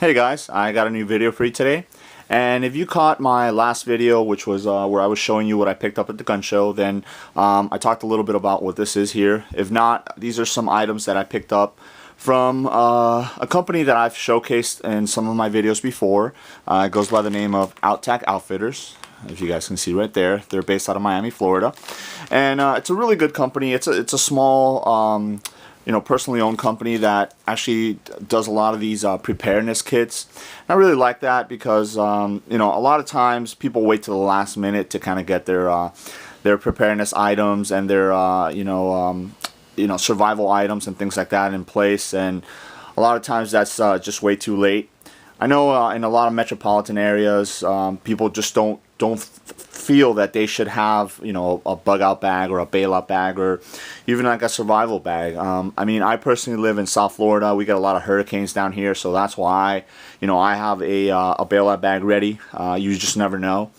Hey guys, I got a new video for you today. And if you caught my last video, which was where I was showing you what I picked up at the gun show, then I talked a little bit about what this is here. If not, these are some items that I picked up from a company that I've showcased in some of my videos before. It goes by the name of Out Tac Outfitters. If you guys can see right there, they're based out of Miami, Florida, and it's a really good company. It's a small personally owned company that actually does a lot of these preparedness kits. And I really like that because a lot of times people wait to the last minute to kind of get their preparedness items and their survival items and things like that in place, and a lot of times that's just way too late. I know in a lot of metropolitan areas, people just don't feel that they should have a bug out bag or a bailout bag or even like a survival bag. I mean, I personally live in South Florida. We get a lot of hurricanes down here, so that's why I have a bailout bag ready. You just never know.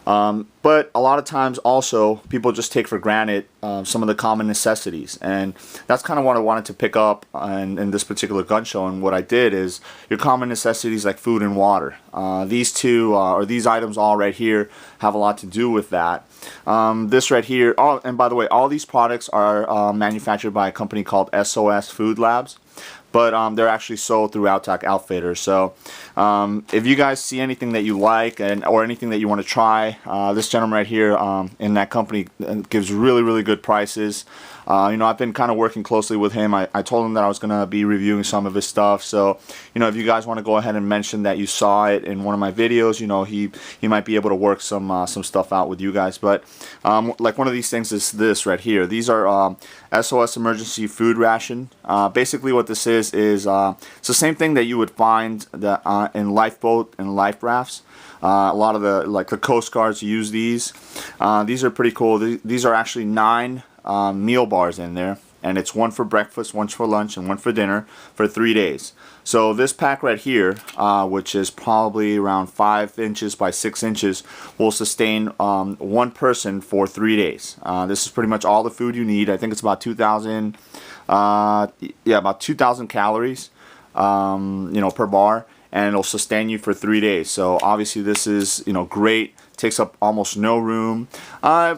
But a lot of times also people just take for granted some of the common necessities, and that's kind of what I wanted to pick up in this particular gun show. And what I did is your common necessities like food and water. These two or these items all right here have a lot to do with that. This right here, and by the way, all these products are manufactured by a company called SOS Food Labs, but they're actually sold through Out Tac Outfitters. So if you guys see anything that you like or anything that you want to try, this gentleman right here in that company gives really good prices. I've been kind of working closely with him. I told him that I was going to be reviewing some of his stuff. So if you guys want to go ahead and mention that you saw it in one of my videos, he might be able to work some stuff out with you guys. But like one of these things is this right here. These are SOS emergency food ration. Basically what this is it's the same thing that you would find in lifeboat and life rafts. A lot of the Coast Guards use these. These are pretty cool. These are actually 9 meal bars in there, and it's one for breakfast, one for lunch, and one for dinner for 3 days. So this pack right here, which is probably around 5 inches by 6 inches, will sustain one person for 3 days. This is pretty much all the food you need. I think it's about 2,000, about 2,000 calories, per bar, and it'll sustain you for 3 days. So obviously this is great. Takes up almost no room.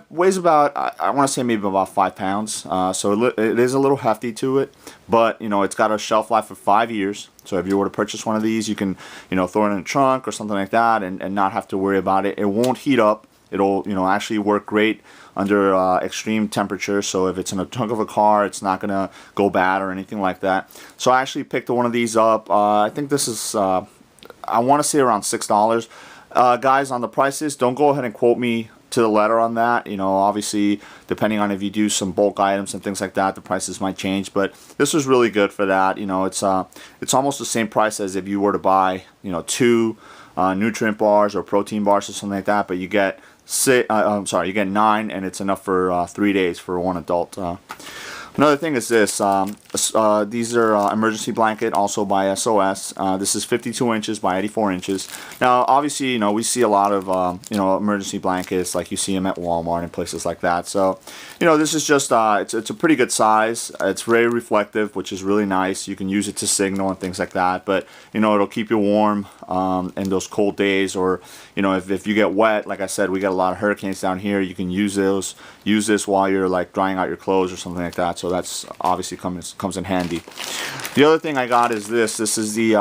Weighs about, I want to say maybe about 5 pounds. So it is a little hefty to it, but it's got a shelf life of 5 years. So if you were to purchase one of these, you can throw it in a trunk or something like that and not have to worry about it. It won't heat up. It'll actually work great under extreme temperature. So if it's in a trunk of a car, it's not gonna go bad or anything like that. So I actually picked one of these up. I think this is I want to say around $6. Guys, on the prices, don't go ahead and quote me to the letter on that. Obviously, depending on if you do some bulk items and things like that, the prices might change. But this was really good for that. It's almost the same price as if you were to buy 2 nutrient bars or protein bars or something like that. But you get you get 9, and it's enough for 3 days for one adult. Another thing is this. These are emergency blanket, also by SOS. This is 52 inches by 84 inches. Now, obviously, we see a lot of emergency blankets, like you see them at Walmart and places like that. So, this is just it's a pretty good size. It's very reflective, which is really nice. You can use it to signal and things like that. But it'll keep you warm in those cold days, or if you get wet. Like I said, we get a lot of hurricanes down here. You can use this while you're like drying out your clothes or something like that. So that's obviously comes in handy. The other thing I got is this. This is the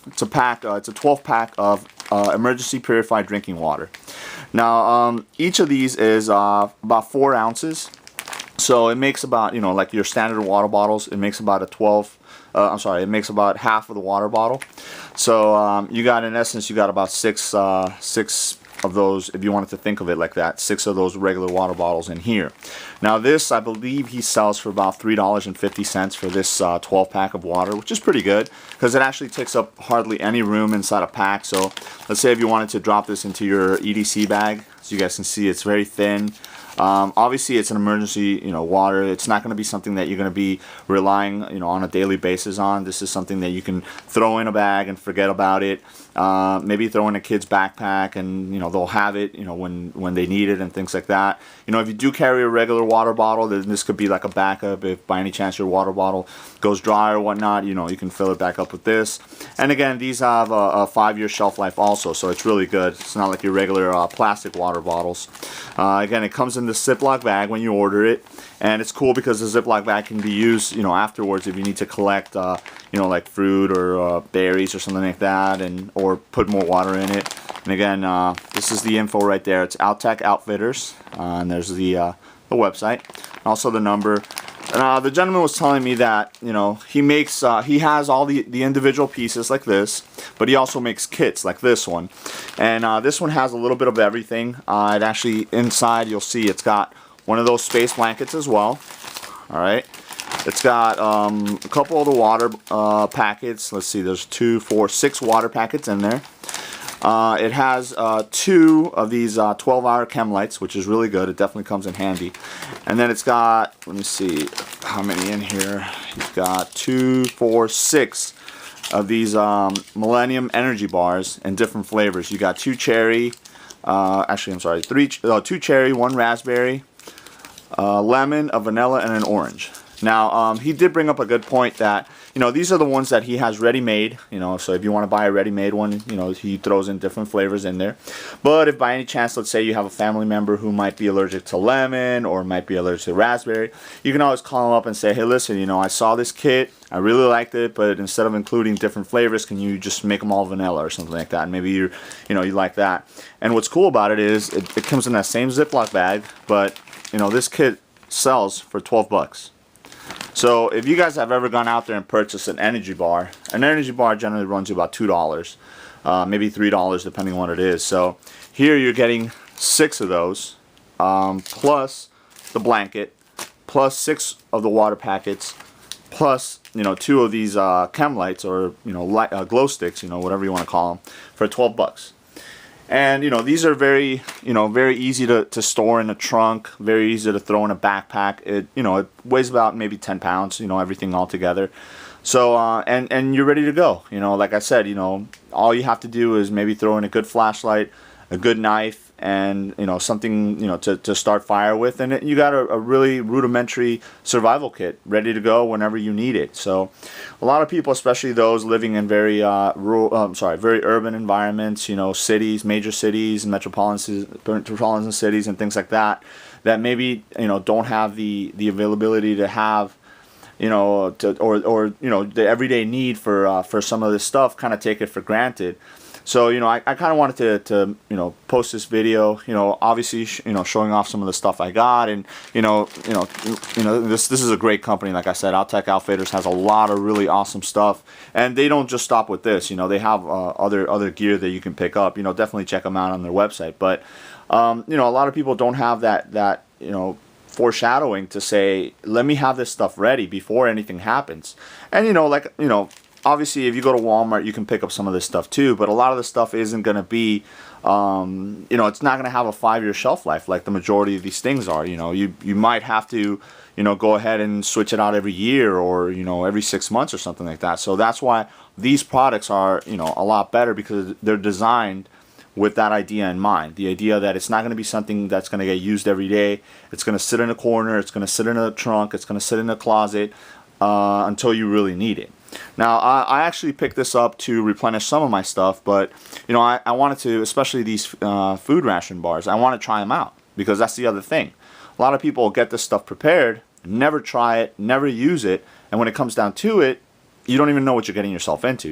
it's a pack. It's a 12 pack of emergency purified drinking water. Now each of these is about 4 ounces. So it makes about like your standard water bottles. It makes about it makes about half of the water bottle. So you got, in essence, you got about six of those, if you wanted to think of it like that, 6 of those regular water bottles in here. Now this, I believe he sells for about $3.50 for this 12 pack of water, which is pretty good because it actually takes up hardly any room inside a pack. So let's say if you wanted to drop this into your EDC bag, so you guys can see it's very thin. Obviously, it's an emergency, water. It's not going to be something that you're going to be relying, on a daily basis on. This is something that you can throw in a bag and forget about it. Maybe throw in a kid's backpack, and they'll have it, when they need it and things like that. If you do carry a regular water bottle, then this could be like a backup. If by any chance your water bottle goes dry or whatnot, you can fill it back up with this. And again, these have a 5-year shelf life also, so it's really good. It's not like your regular plastic water bottles. Again, it comes in this Ziploc bag when you order it, and it's cool because the Ziploc bag can be used, afterwards if you need to collect, like fruit or berries or something like that, or put more water in it. And again, this is the info right there. It's Out Tac Outfitters, and there's the website, also the number. And the gentleman was telling me that he makes he has all the individual pieces like this, but he also makes kits like this one. And this one has a little bit of everything. It actually, inside you'll see it's got one of those space blankets as well. Alright, it's got a couple of the water packets. Let's see, there's 2, 4, 6 water packets in there. It has 2 of these 12-hour chem lights, which is really good. It definitely comes in handy. And then it's got, let me see how many in here. He's got 2, 4, 6 of these Millennium energy bars in different flavors. You got 2 cherry, actually I'm sorry, 2 cherry, 1 raspberry, lemon, a vanilla, and an orange. Now, he did bring up a good point that, these are the ones that he has ready-made, so if you want to buy a ready-made one, he throws in different flavors in there. But if by any chance, let's say you have a family member who might be allergic to lemon or might be allergic to raspberry, you can always call him up and say, hey, listen, I saw this kit, I really liked it, but instead of including different flavors, can you just make them all vanilla or something like that? And maybe you like that. And what's cool about it is it comes in that same Ziploc bag, but, this kit sells for 12 bucks. So if you guys have ever gone out there and purchased an energy bar generally runs you about $2, maybe $3 depending on what it is. So here you're getting 6 of those, plus the blanket, plus 6 of the water packets, plus 2 of these chem lights or glow sticks, whatever you want to call them, for 12 bucks. And these are very very easy to store in a trunk, very easy to throw in a backpack. It it weighs about maybe 10 pounds, everything all together. So and you're ready to go. Like I said, all you have to do is maybe throw in a good flashlight, a good knife, and something to start fire with, and you got a really rudimentary survival kit ready to go whenever you need it. So a lot of people, especially those living in very very urban environments, cities, major cities, metropolitan cities and things like that, that maybe don't have the availability to have the everyday need for some of this stuff, kind of take it for granted. So I kind of wanted to post this video, obviously showing off some of the stuff I got, and this is a great company. Like I said, Out Tac Outfitters has a lot of really awesome stuff, and they don't just stop with this. They have other gear that you can pick up. Definitely check them out on their website. But a lot of people don't have that foreshadowing to say, let me have this stuff ready before anything happens. And obviously, if you go to Walmart, you can pick up some of this stuff too, but a lot of the stuff isn't going to be, it's not going to have a 5-year shelf life like the majority of these things are. You might have to, go ahead and switch it out every year or, every 6 months or something like that. So that's why these products are, a lot better, because they're designed with that idea in mind. The idea that it's not going to be something that's going to get used every day. It's going to sit in a corner. It's going to sit in a trunk. It's going to sit in a closet until you really need it. Now, I actually picked this up to replenish some of my stuff, but I wanted to, especially these food ration bars, I want to try them out, because that's the other thing. A lot of people get this stuff prepared, never try it, never use it, and when it comes down to it, you don't even know what you're getting yourself into.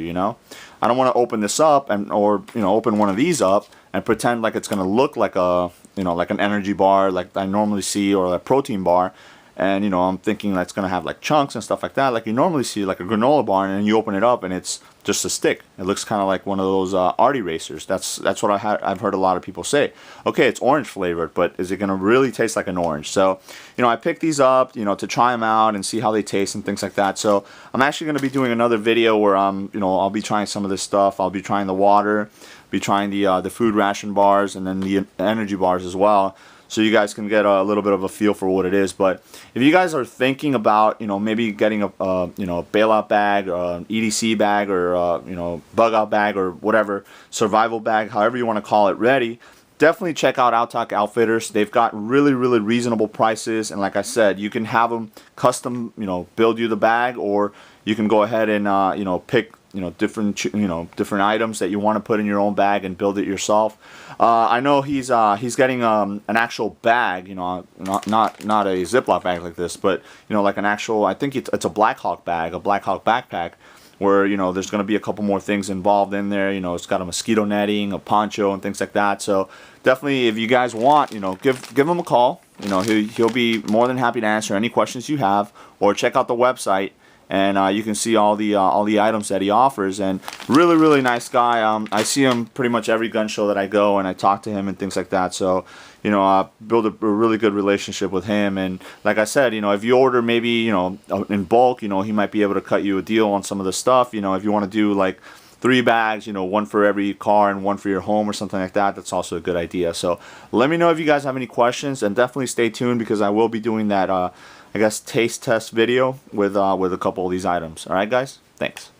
I don't want to open this up or open one of these up and pretend like it's going to look like a like an energy bar like I normally see, or a protein bar. And I'm thinking that's going to have like chunks and stuff like that, like you normally see like a granola bar, and then you open it up and it's just a stick. It looks kind of like one of those art erasers. That's what I've heard a lot of people say. Okay, it's orange flavored, but is it going to really taste like an orange? So I picked these up to try them out and see how they taste and things like that. So I'm actually going to be doing another video where I'll be trying some of this stuff. I'll be trying the water, be trying the food ration bars, and then the energy bars as well. so you guys can get a little bit of a feel for what it is. But if you guys are thinking about, maybe getting a bailout bag, or an EDC bag, or bug out bag, or whatever, survival bag, however you want to call it, ready, definitely check out Out Tac Outfitters. They've got really reasonable prices, and like I said, you can have them custom, build you the bag, or you can go ahead and pick different items that you want to put in your own bag and build it yourself. I know he's getting an actual bag, not a Ziploc bag like this, but like an actual, I think it's a Black Hawk bag, a Black Hawk backpack, where there's going to be a couple more things involved in there. It's got a mosquito netting, a poncho, and things like that. So definitely, if you guys want, give him a call. He'll be more than happy to answer any questions you have, or check out the website, and you can see all the items that he offers. And really nice guy. I see him pretty much every gun show that I go, and I talk to him and things like that. So build a really good relationship with him. And like I said, if you order maybe in bulk, he might be able to cut you a deal on some of the stuff. If you want to do like 3 bags, one for every car and one for your home or something like that, that's also a good idea. So let me know if you guys have any questions, and definitely stay tuned, because I will be doing that I guess taste test video with a couple of these items. Alright guys, thanks.